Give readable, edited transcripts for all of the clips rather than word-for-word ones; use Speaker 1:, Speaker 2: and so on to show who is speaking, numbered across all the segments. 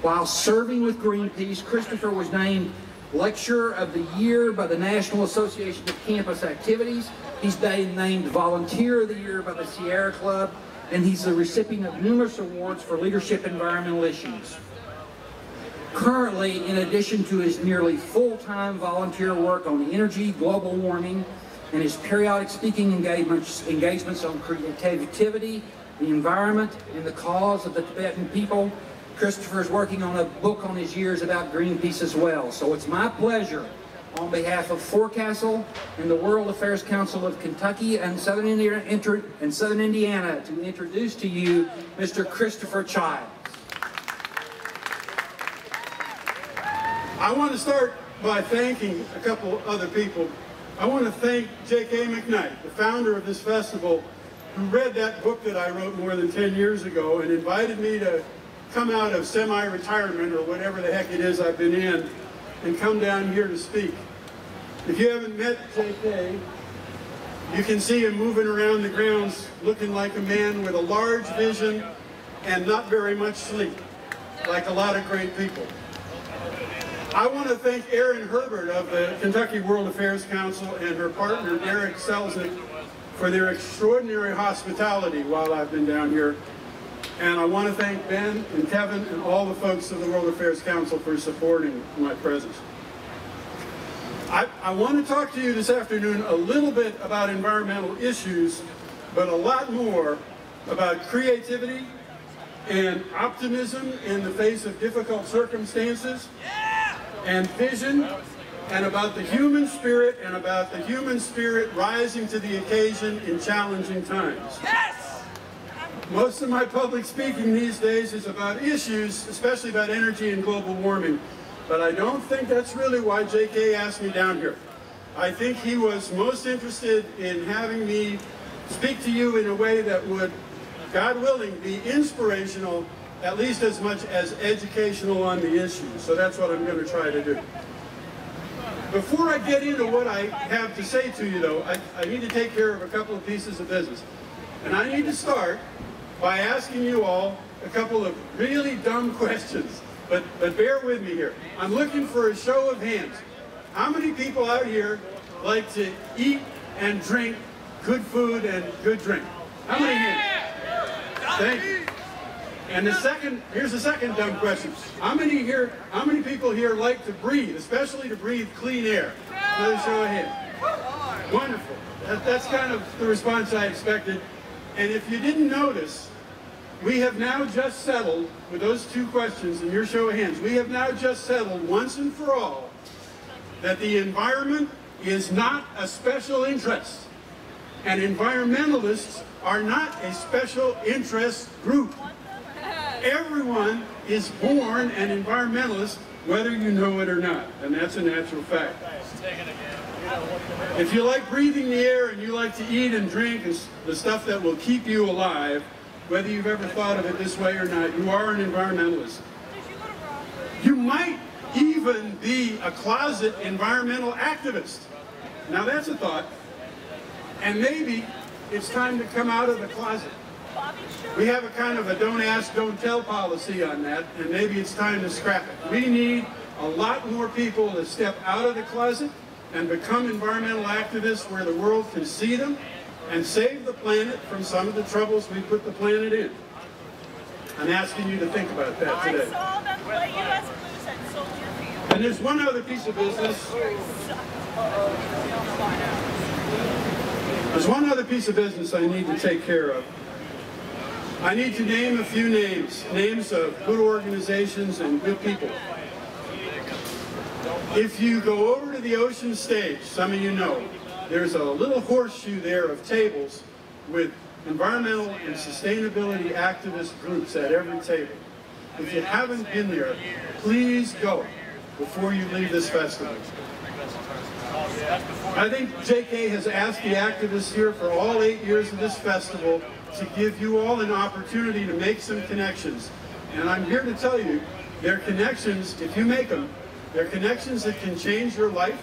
Speaker 1: While serving with Greenpeace, Christopher was named Lecturer of the Year by the National Association of Campus Activities. He's been named Volunteer of the Year by the Sierra Club, and he's the recipient of numerous awards for leadership in environmental issues. Currently, in addition to his nearly full-time volunteer work on energy, global warming, and his periodic speaking engagements on creativity, the environment, and the cause of the Tibetan people, Christopher is working on a book on his years about Greenpeace as well. So it's my pleasure, on behalf of Forecastle and the World Affairs Council of Kentucky and Southern Indiana, to introduce to you Mr. Christopher Childs.
Speaker 2: I want to start by thanking a couple other people. I want to thank J.K. McKnight, the founder of this festival, who read that book that I wrote more than 10 years ago and invited me to come out of semi-retirement, or whatever the heck it is I've been in, and come down here to speak. If you haven't met J.K., you can see him moving around the grounds looking like a man with a large vision and not very much sleep, like a lot of great people. I want to thank Erin Herbert of the Kentucky World Affairs Council and her partner Derek Selznick for their extraordinary hospitality while I've been down here. And I want to thank Ben and Kevin and all the folks of the World Affairs Council for supporting my presence. I want to talk to you this afternoon a little bit about environmental issues, but a lot more about creativity and optimism in the face of difficult circumstances, and vision, and about the human spirit, and about the human spirit rising to the occasion in challenging times. Yes! Most of my public speaking these days is about issues, especially about energy and global warming, but I don't think that's really why J.K. asked me down here. I think he was most interested in having me speak to you in a way that would, God willing, be inspirational, at least as much as educational on the issue. So that's what I'm going to try to do. Before I get into what I have to say to you, though, I need to take care of a couple of pieces of business. And I need to start by asking you all a couple of really dumb questions. But bear with me here. I'm looking for a show of hands. How many people out here like to eat and drink good food and good drink? How many hands? Thank you. And here's the second dumb question. How many people here like to breathe, especially to breathe clean air? Another show of hands. Wonderful. That's kind of the response I expected. And if you didn't notice, we have now just settled, with those two questions and your show of hands, we have now just settled once and for all that the environment is not a special interest. And environmentalists are not a special interest group. Everyone is born an environmentalist, whether you know it or not, and that's a natural fact. If you like breathing the air and you like to eat and drink the stuff that will keep you alive, whether you've ever thought of it this way or not, you are an environmentalist. You might even be a closet environmental activist. Now that's a thought, and maybe it's time to come out of the closet. We have a kind of a don't ask, don't tell policy on that, and maybe it's time to scrap it. We need a lot more people to step out of the closet and become environmental activists where the world can see them and save the planet from some of the troubles we put the planet in. I'm asking you to think about that today.
Speaker 3: I saw them play U.S. Blues at Soldier Field.
Speaker 2: And there's one other piece of business. There's one other piece of business I need to take care of. I need to name a few names of good organizations and good people. If you go over to the Ocean Stage, some of you know, there's a little horseshoe there of tables with environmental and sustainability activist groups at every table. If you haven't been there, please go before you leave this festival. I think J.K. has asked the activists here for all 8 years of this festival to give you all an opportunity to make some connections. And I'm here to tell you, they're connections, if you make them, they're connections that can change your life,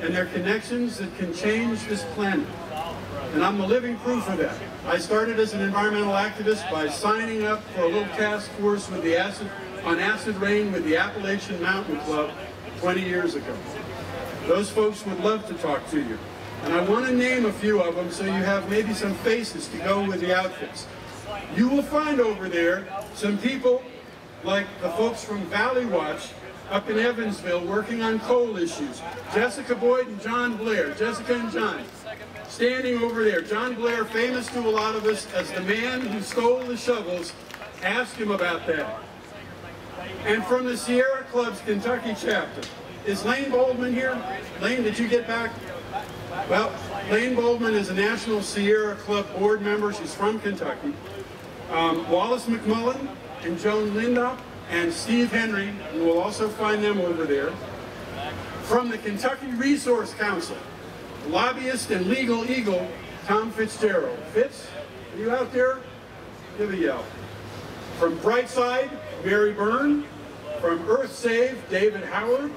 Speaker 2: and they're connections that can change this planet. And I'm the living proof of that. I started as an environmental activist by signing up for a little task force with the acid rain with the Appalachian Mountain Club 20 years ago. Those folks would love to talk to you. And I want to name a few of them so you have maybe some faces to go with the outfits. You will find over there some people like the folks from Valley Watch up in Evansville working on coal issues. Jessica Boyd and John Blair. Jessica and John standing over there. John Blair, famous to a lot of us as the man who stole the shovels. Ask him about that. And from the Sierra Club's Kentucky chapter. Is Lane Boldman here? Lane, did you get back? Well, Lane Boldman is a National Sierra Club board member. She's from Kentucky. Wallace McMullen and Joan Lindop and Steve Henry, you will also find them over there. From the Kentucky Resource Council, lobbyist and legal eagle, Tom Fitzgerald. Fitz, are you out there? Give a yell. From Brightside, Mary Byrne. From Earth Save, David Howard.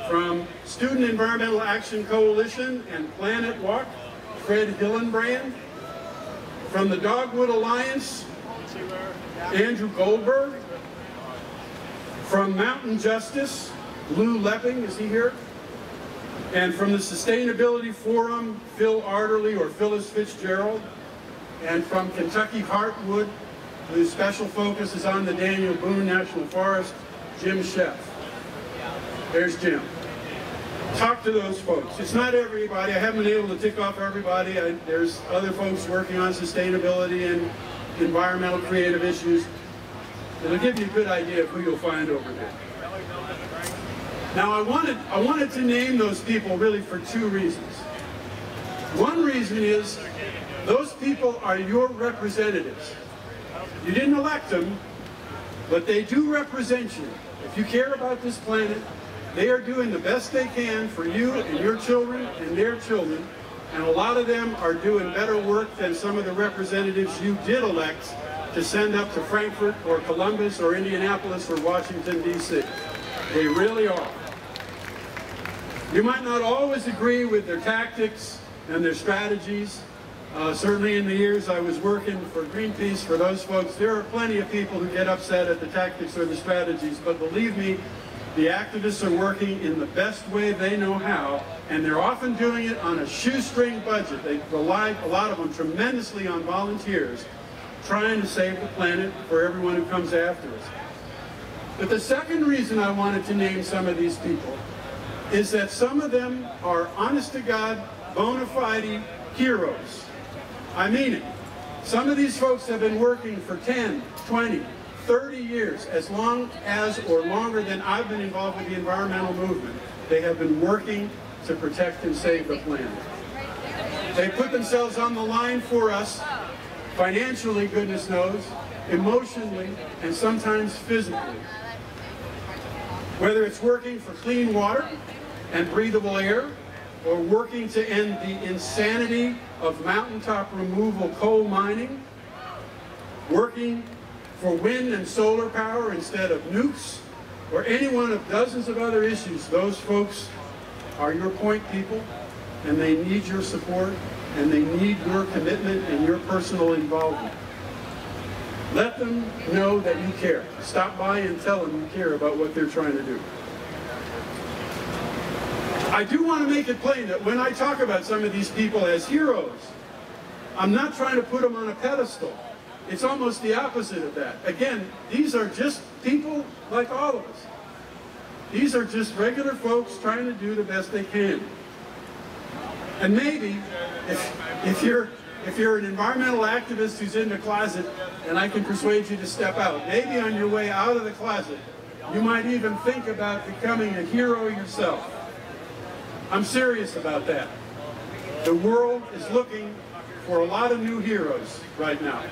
Speaker 2: From Student Environmental Action Coalition and Planet Walk, Fred Hillenbrand. From the Dogwood Alliance, Andrew Goldberg. From Mountain Justice, Lou Lepping, is he here? And from the Sustainability Forum, Phil Arterly or Phyllis Fitzgerald. And from Kentucky Heartwood, whose special focus is on the Daniel Boone National Forest, Jim Sheff. There's Jim. Talk to those folks. It's not everybody. I haven't been able to tick off everybody. There's other folks working on sustainability and environmental creative issues. It'll give you a good idea of who you'll find over there. Now I wanted to name those people really for two reasons. One reason is those people are your representatives. You didn't elect them, but they do represent you. If you care about this planet, they are doing the best they can for you and your children and their children, and a lot of them are doing better work than some of the representatives you did elect to send up to Frankfurt or Columbus or Indianapolis or Washington, D.C. They really are. You might not always agree with their tactics and their strategies. Certainly in the years I was working for Greenpeace, for those folks, there are plenty of people who get upset at the tactics or the strategies, but believe me, the activists are working in the best way they know how, and they're often doing it on a shoestring budget. They rely, a lot of them, tremendously on volunteers, trying to save the planet for everyone who comes after us. But the second reason I wanted to name some of these people is that some of them are honest-to-God, bona fide heroes. I mean it. Some of these folks have been working for 10, 20, 30 years, as long as or longer than I've been involved with the environmental movement. They have been working to protect and save the planet. They put themselves on the line for us, financially, goodness knows, emotionally, and sometimes physically. Whether it's working for clean water and breathable air, or working to end the insanity of mountaintop removal coal mining, working for wind and solar power instead of nukes, or any one of dozens of other issues, those folks are your point people, and they need your support, and they need your commitment and your personal involvement. Let them know that you care. Stop by and tell them you care about what they're trying to do. I do want to make it plain that when I talk about some of these people as heroes, I'm not trying to put them on a pedestal. It's almost the opposite of that. Again, these are just people like all of us. These are just regular folks trying to do the best they can. And maybe, if you're an environmental activist who's in the closet, and I can persuade you to step out, maybe on your way out of the closet, you might even think about becoming a hero yourself. I'm serious about that. The world is looking for a lot of new heroes right now.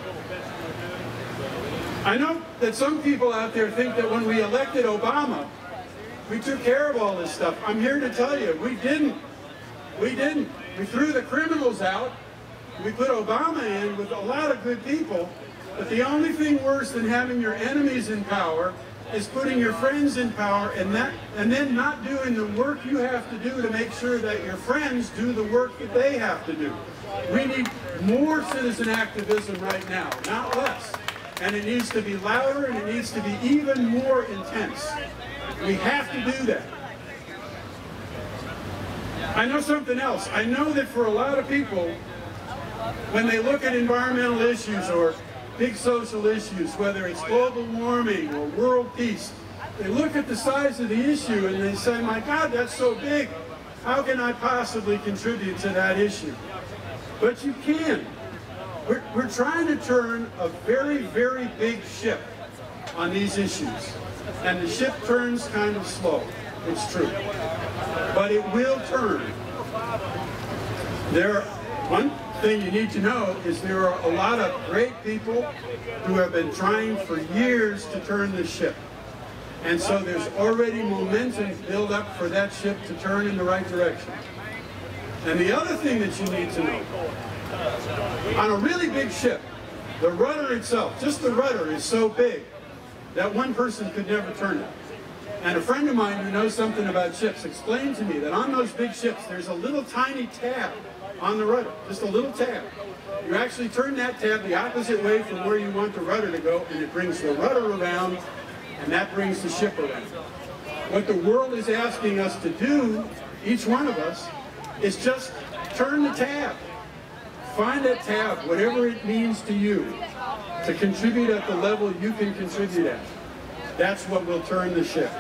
Speaker 2: I know that some people out there think that when we elected Obama, we took care of all this stuff. I'm here to tell you, we didn't. We didn't. We threw the criminals out. We put Obama in with a lot of good people, But the only thing worse than having your enemies in power is putting your friends in power and then not doing the work you have to do to make sure that your friends do the work that they have to do. We need more citizen activism right now, not less. And it needs to be louder and it needs to be even more intense. We have to do that. I know something else. I know that for a lot of people, when they look at environmental issues or big social issues, whether it's global warming or world peace, they look at the size of the issue and they say, my God, that's so big. How can I possibly contribute to that issue? But you can. We're trying to turn a very, very big ship on these issues. And the ship turns kind of slow. It's true. But it will turn. One thing you need to know is there are a lot of great people who have been trying for years to turn the ship. And so there's already momentum built up for that ship to turn in the right direction. And the other thing that you need to know, on a really big ship, the rudder itself, just the rudder is so big that one person could never turn it. And a friend of mine who knows something about ships explained to me that on those big ships there's a little tiny tab on the rudder, just a little tab. You actually turn that tab the opposite way from where you want the rudder to go, and it brings the rudder around, and that brings the ship around. What the world is asking us to do, each one of us, is just turn the tab. Find that tab, whatever it means to you, to contribute at the level you can contribute at. That's what will turn the ship.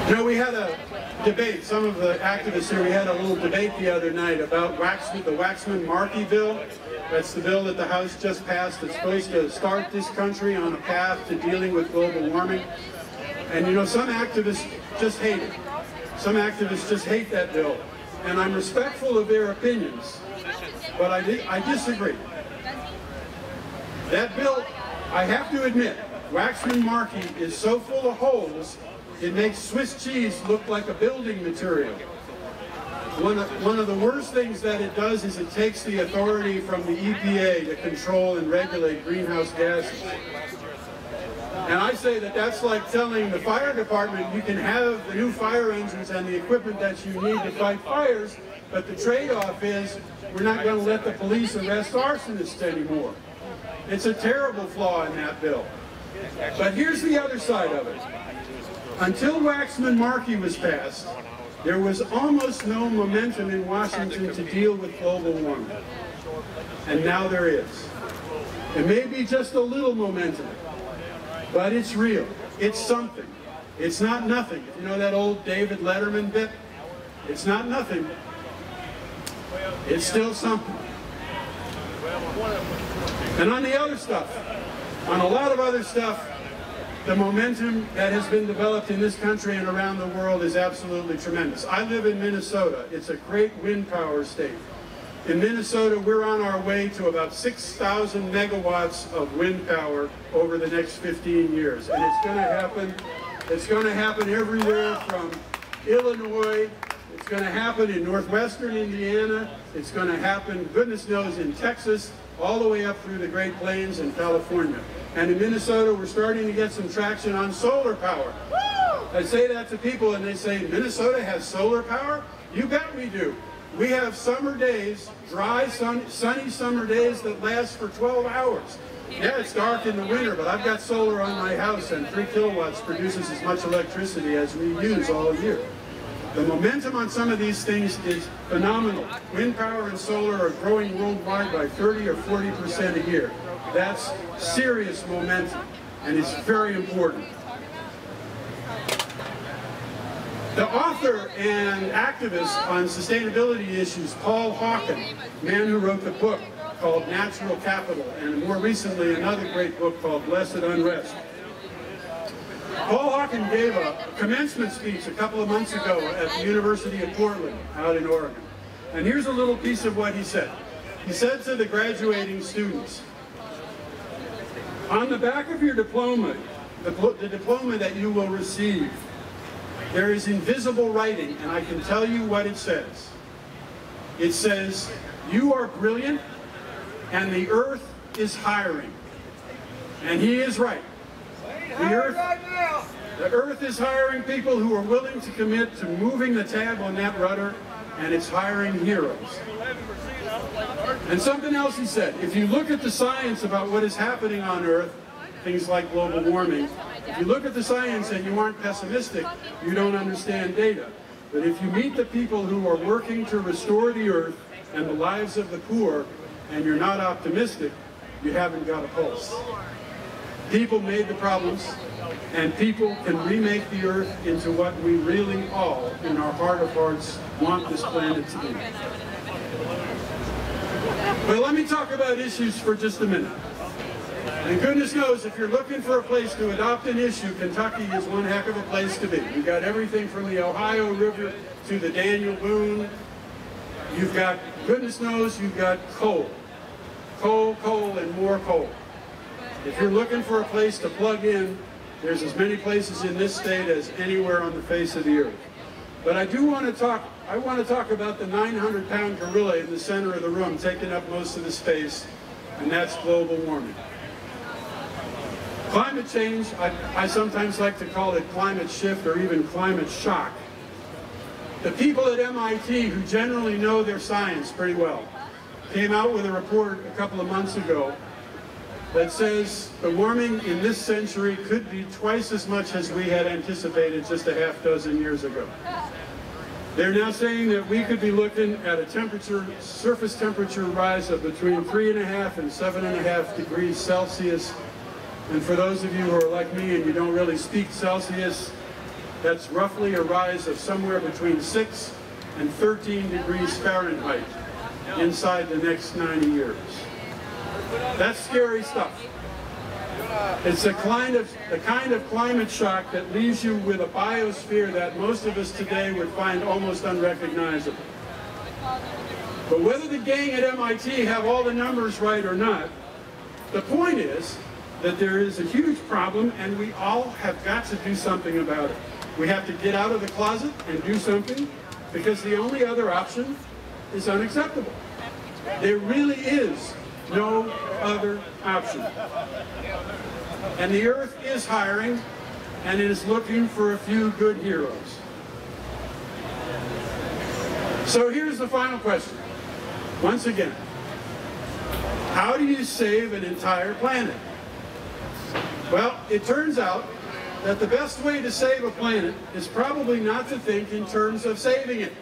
Speaker 2: You know, we had a debate, some of the activists here, we had a little debate the other night about the Waxman-Markey bill. That's the bill that the House just passed. It's supposed to start this country on a path to dealing with global warming. And you know, some activists just hate it. Some activists just hate that bill. And I'm respectful of their opinions, but I disagree. That bill, I have to admit, Waxman-Markey is so full of holes, it makes Swiss cheese look like a building material. One of the worst things that it does is it takes the authority from the EPA to control and regulate greenhouse gases. And I say that that's like telling the fire department you can have the new fire engines and the equipment that you need to fight fires, but the trade-off is we're not going to let the police arrest arsonists anymore. It's a terrible flaw in that bill. But here's the other side of it. Until Waxman-Markey was passed, there was almost no momentum in Washington to deal with global warming. And now there is. It may be just a little momentum, but it's real. It's something. It's not nothing. You know that old David Letterman bit? It's not nothing. It's still something. And on the other stuff, on a lot of other stuff, the momentum that has been developed in this country and around the world is absolutely tremendous. I live in Minnesota. It's a great wind power state. In Minnesota, we're on our way to about 6,000 megawatts of wind power over the next 15 years. And it's going to happen. It's going to happen everywhere from Illinois. It's going to happen in northwestern Indiana. It's going to happen, goodness knows, in Texas, all the way up through the Great Plains and California. And in Minnesota, we're starting to get some traction on solar power. I say that to people and they say, Minnesota has solar power? You bet we do. We have summer days, dry, sunny summer days that last for 12 hours. Yeah, it's dark in the winter, but I've got solar on my house and 3 kilowatts produces as much electricity as we use all year. The momentum on some of these things is phenomenal. Wind power and solar are growing worldwide by 30 or 40% a year. That's serious momentum, and it's very important. The author and activist on sustainability issues, Paul Hawken, man who wrote the book called Natural Capital, and more recently another great book called Blessed Unrest. Paul Hawken gave a commencement speech a couple of months ago at the University of Portland out in Oregon. And here's a little piece of what he said. He said to the graduating students, on the back of your diploma, the diploma that you will receive, there is invisible writing, and I can tell you what it says. It says, you are brilliant, and the earth is hiring. And he is right. The earth is hiring people who are willing to commit to moving the tab on that rudder, and it's hiring heroes. And something else he said, if you look at the science about what is happening on Earth, things like global warming, if you look at the science and you aren't pessimistic, you don't understand data. But if you meet the people who are working to restore the Earth and the lives of the poor, and you're not optimistic, you haven't got a pulse. People made the problems, and people can remake the Earth into what we really all, in our heart of hearts, want this planet to be. But let me talk about issues for just a minute. And goodness knows, if you're looking for a place to adopt an issue, Kentucky is one heck of a place to be. You've got everything from the Ohio River to the Daniel Boone. You've got, goodness knows, you've got coal. Coal, coal, and more coal. If you're looking for a place to plug in, there's as many places in this state as anywhere on the face of the earth. But I want to talk about the 900-pound gorilla in the center of the room, taking up most of the space, and that's global warming. Climate change, I sometimes like to call it climate shift or even climate shock. The people at MIT, who generally know their science pretty well, came out with a report a couple of months ago that says the warming in this century could be twice as much as we had anticipated just a half dozen years ago. They're now saying that we could be looking at a surface temperature rise of between 3.5 and 7.5 degrees Celsius. And for those of you who are like me and you don't really speak Celsius, that's roughly a rise of somewhere between 6 and 13 degrees Fahrenheit inside the next 90 years. That's scary stuff. It's the kind of climate shock that leaves you with a biosphere that most of us today would find almost unrecognizable. But whether the gang at MIT have all the numbers right or not, the point is that there is a huge problem and we all have got to do something about it. We have to get out of the closet and do something, because the only other option is unacceptable. There really is no other option. And the earth is hiring, and it is looking for a few good heroes. So here's the final question. Once again, how do you save an entire planet? Well, it turns out that the best way to save a planet is probably not to think in terms of saving it.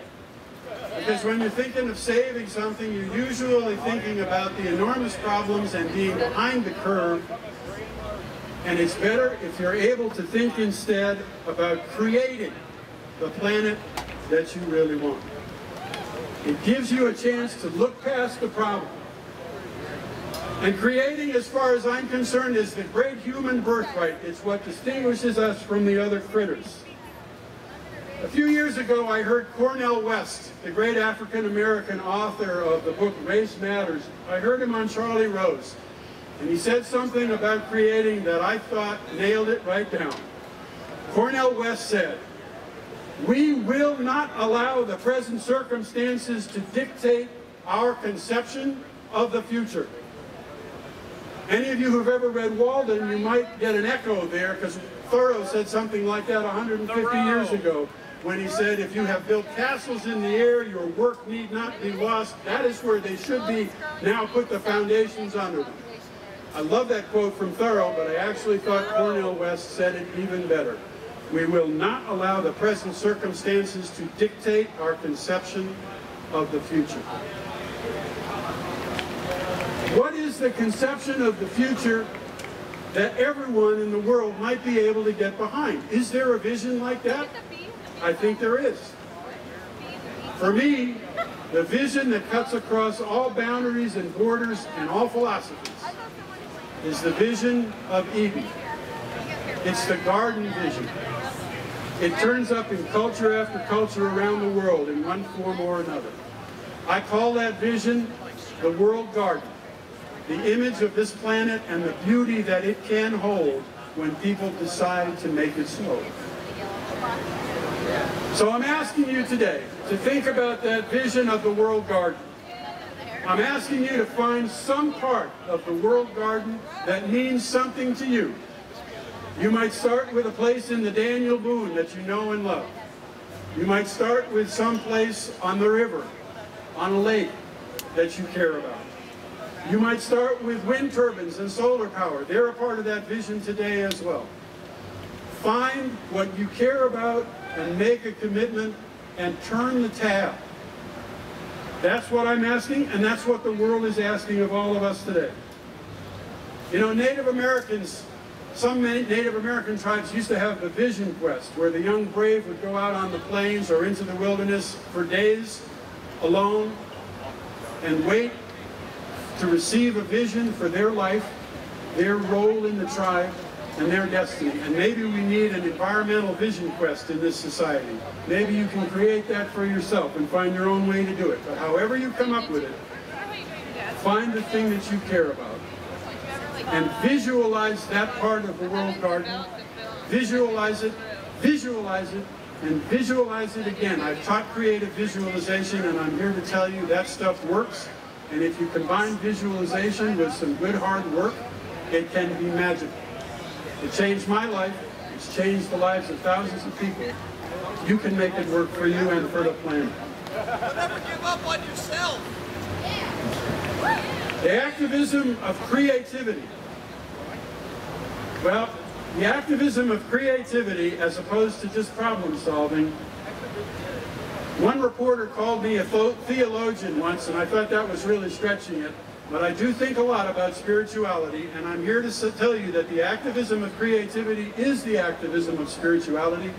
Speaker 2: Because when you're thinking of saving something, you're usually thinking about the enormous problems and being behind the curve. And it's better if you're able to think instead about creating the planet that you really want. It gives you a chance to look past the problem. And creating, as far as I'm concerned, is the great human birthright. It's what distinguishes us from the other critters. A few years ago, I heard Cornel West, the great African-American author of the book Race Matters, I heard him on Charlie Rose. And he said something about creating that I thought nailed it right down. Cornel West said, "We will not allow the present circumstances to dictate our conception of the future." Any of you who've ever read Walden, you might get an echo there, because Thoreau said something like that 150 years ago, when he said, if you have built castles in the air, your work need not be lost. That is where they should be. Now put the foundations under them. I love that quote from Thoreau, but I actually thought Cornel West said it even better. We will not allow the present circumstances to dictate our conception of the future. What is the conception of the future that everyone in the world might be able to get behind? Is there a vision like that? I think there is. For me, the vision that cuts across all boundaries and borders and all philosophies is the vision of Eden. It's the garden vision. It turns up in culture after culture around the world in one form or another. I call that vision the world garden. The image of this planet and the beauty that it can hold when people decide to make it so. So I'm asking you today to think about that vision of the world garden. I'm asking you to find some part of the World Garden that means something to you. You might start with a place in the Daniel Boone that you know and love. You might start with some place on the river, on a lake that you care about. You might start with wind turbines and solar power. They're a part of that vision today as well. Find what you care about and make a commitment and turn the tab. That's what I'm asking, and that's what the world is asking of all of us today. You know, Native Americans, some Native American tribes used to have the vision quest, where the young brave would go out on the plains or into the wilderness for days alone and wait to receive a vision for their life, their role in the tribe, and their destiny. And maybe we need an environmental vision quest in this society. Maybe you can create that for yourself and find your own way to do it. But however you come up with it, find the thing that you care about and visualize that part of the World Garden. Visualize it, and visualize it again. I've taught creative visualization, and I'm here to tell you that stuff works. And if you combine visualization with some good hard work, it can be magical. It changed my life. It's changed the lives of thousands of people. You can make it work for you and for the planet.
Speaker 4: Don't ever give up on yourself.
Speaker 2: The activism of creativity. Well, the activism of creativity as opposed to just problem solving. One reporter called me a theologian once, and I thought that was really stretching it. But I do think a lot about spirituality, and I'm here to tell you that the activism of creativity is the activism of spirituality,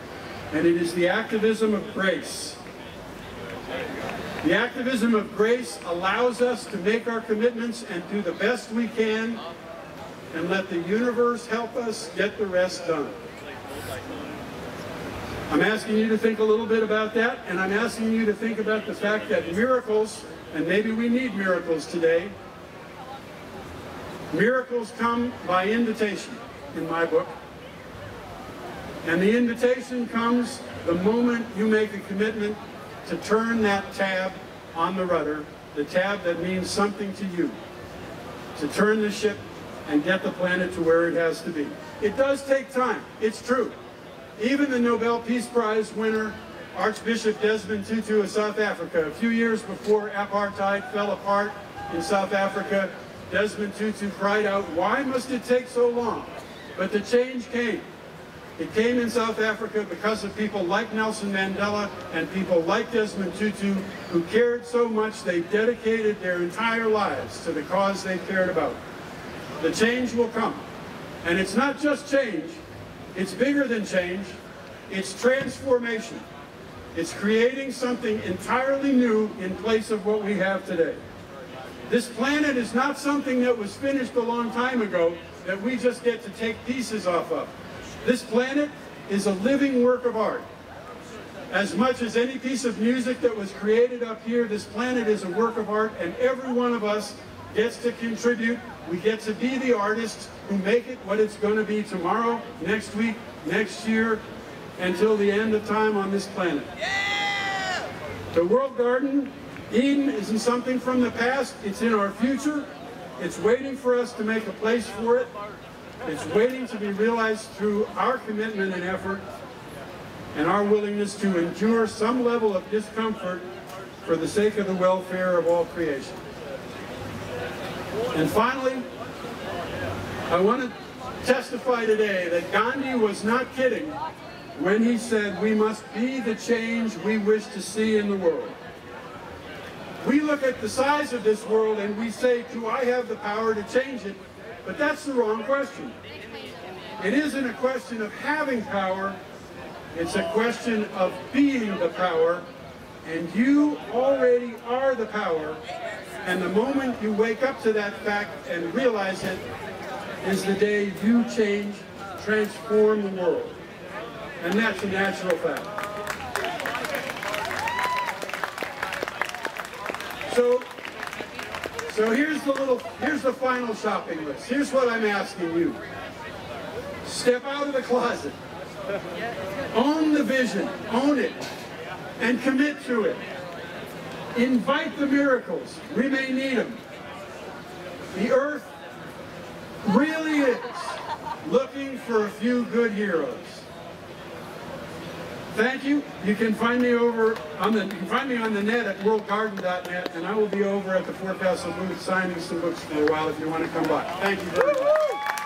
Speaker 2: and it is the activism of grace. The activism of grace allows us to make our commitments and do the best we can, and let the universe help us get the rest done. I'm asking you to think a little bit about that, and I'm asking you to think about the fact that miracles, and maybe we need miracles today, miracles come by invitation, in my book. And the invitation comes the moment you make a commitment to turn that tab on the rudder, the tab that means something to you, to turn the ship and get the planet to where it has to be. It does take time, it's true. Even the Nobel Peace Prize winner, Archbishop Desmond Tutu of South Africa, a few years before apartheid fell apart in South Africa, Desmond Tutu cried out, "Why must it take so long?" But the change came. It came in South Africa because of people like Nelson Mandela and people like Desmond Tutu who cared so much they dedicated their entire lives to the cause they cared about. The change will come. And it's not just change, it's bigger than change, it's transformation. It's creating something entirely new in place of what we have today. This planet is not something that was finished a long time ago that we just get to take pieces off of. This planet is a living work of art. As much as any piece of music that was created up here, this planet is a work of art, and every one of us gets to contribute. We get to be the artists who make it what it's going to be tomorrow, next week, next year, until the end of time on this planet.
Speaker 4: Yeah!
Speaker 2: The World Garden, Eden, isn't something from the past, it's in our future. It's waiting for us to make a place for it. It's waiting to be realized through our commitment and effort and our willingness to endure some level of discomfort for the sake of the welfare of all creation. And finally, I want to testify today that Gandhi was not kidding when he said we must be the change we wish to see in the world. We look at the size of this world and we say, do I have the power to change it? But that's the wrong question. It isn't a question of having power, it's a question of being the power, and you already are the power, and the moment you wake up to that fact and realize it is the day you change, transform the world. And that's a natural fact. So here's the final shopping list. Here's what I'm asking you. Step out of the closet. Own the vision, own it, and commit to it. Invite the miracles. We may need them. The earth really is looking for a few good heroes. Thank you. You can find me on the net at worldgarden.net, and I will be over at the Forecastle booth signing some books for a while if you want to come by. Thank you very much.